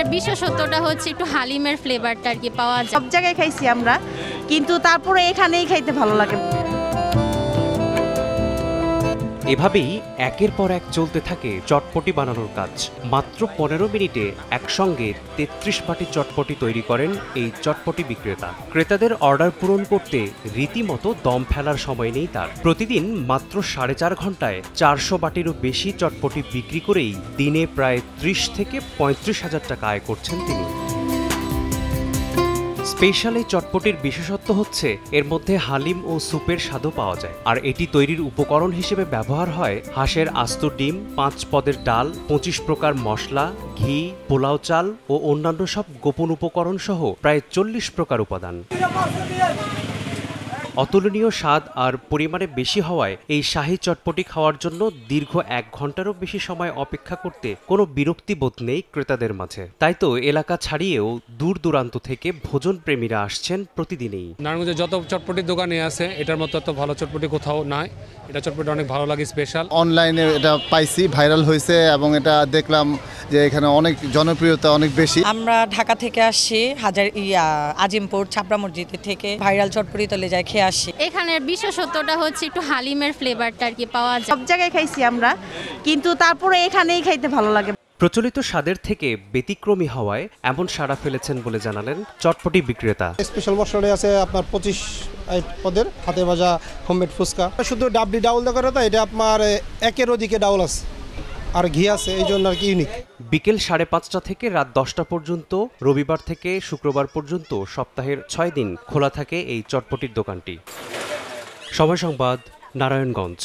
এখানের বিশেষত্বটা হচ্ছে একটু হালিমের ফ্লেভারটা আর কি পাওয়া যায়। সব জায়গায় খাইছি আমরা, কিন্তু তারপরে এখানেই খাইতে ভালো লাগে। এভাবেই একের পর এক চলতে থাকে চটপটি বানানোর কাজ। মাত্র 15 মিনিটে একসঙ্গে 33 বাটি চটপটি তৈরি করেন এই চটপটি বিক্রেতা। ক্রেতাদের অর্ডার পূরণ করতে রীতিমতো দম ফেলার সময় নেই তার। প্রতিদিন মাত্র 4.5 ঘন্টায় 400 বাটিরও বেশি চটপটি বিক্রি করেই দিনে প্রায় 30 থেকে 35 হাজার টাকা আয় করছেন তিনি। স্পেশাল এই চটপটির বিশেষত্ব হচ্ছে এর মধ্যে হালিম ও স্যুপের স্বাদও পাওয়া যায়। আর এটি তৈরির উপকরণ হিসেবে ব্যবহার হয় হাঁসের আস্ত ডিম, 5 পদের ডাল, 25 প্রকার মশলা, ঘি, পোলাও চাল ও অন্যান্য সব গোপন উপকরণ সহ প্রায় 40 প্রকার উপাদান। অতুলনীয় স্বাদ আর পরিমাণে বেশি হওয়ায় এই শাহী চটপটি খাওয়ার জন্য দীর্ঘ 1 ঘন্টারও বেশি সময় অপেক্ষা করতে কোনো বিরক্তিবোধ নেই ক্রেতাদের মাঝে। তাই তো এলাকা ছাড়িয়েও দূর দূরান্ত থেকে ভোজন প্রেমীরা আসছেন প্রতিদিনই। নারায়ণগঞ্জে যত চটপটির দোকানে আছে এটার মতো এত ভালো চটপটি কোথাও নাই। এটা চটপটি অনেক ভালো লাগে, স্পেশাল। অনলাইনে এটা পাইছি, ভাইরাল হয়েছে এবং এটা দেখলাম যে এখানে অনেক জনপ্রিয়তা অনেক বেশি। আমরা ঢাকা থেকে আসছি, আজিমপুর ছাপড়া মসজিদ থেকে ভাইরাল চটপটি তলে যায় খেয়ে আসছি। এখানের বিশেষত্বটা হচ্ছে একটু হালিমের ফ্লেভারটা আর কি পাওয়া যায়। সব জায়গায় খাইছি আমরা, কিন্তু তারপরে এখানেই খাইতে ভালো লাগে। প্রচলিত স্বাদের থেকে ব্যতিক্রমী হওয়ায় এমন সাড়া ফেলেছেন বলে জানালেন চটপটি বিক্রেতা। স্পেশাল মশলা আছে আপনার 25 পদের হাতে ভাজা হোমমেড ফুচকা। শুধু ডাবলি ডাউল করে তো এটা আপনার একের ওদিকে ডাউল আছে আর ঘি আছে, এই জন্য আর কি ইউনিক। বিকেল 5:30 থেকে রাত 10টা পর্যন্ত, রবিবার থেকে শুক্রবার পর্যন্ত সপ্তাহের 6 দিন খোলা থাকে এই চটপটির দোকানটি। সময় সংবাদ, নারায়ণগঞ্জ।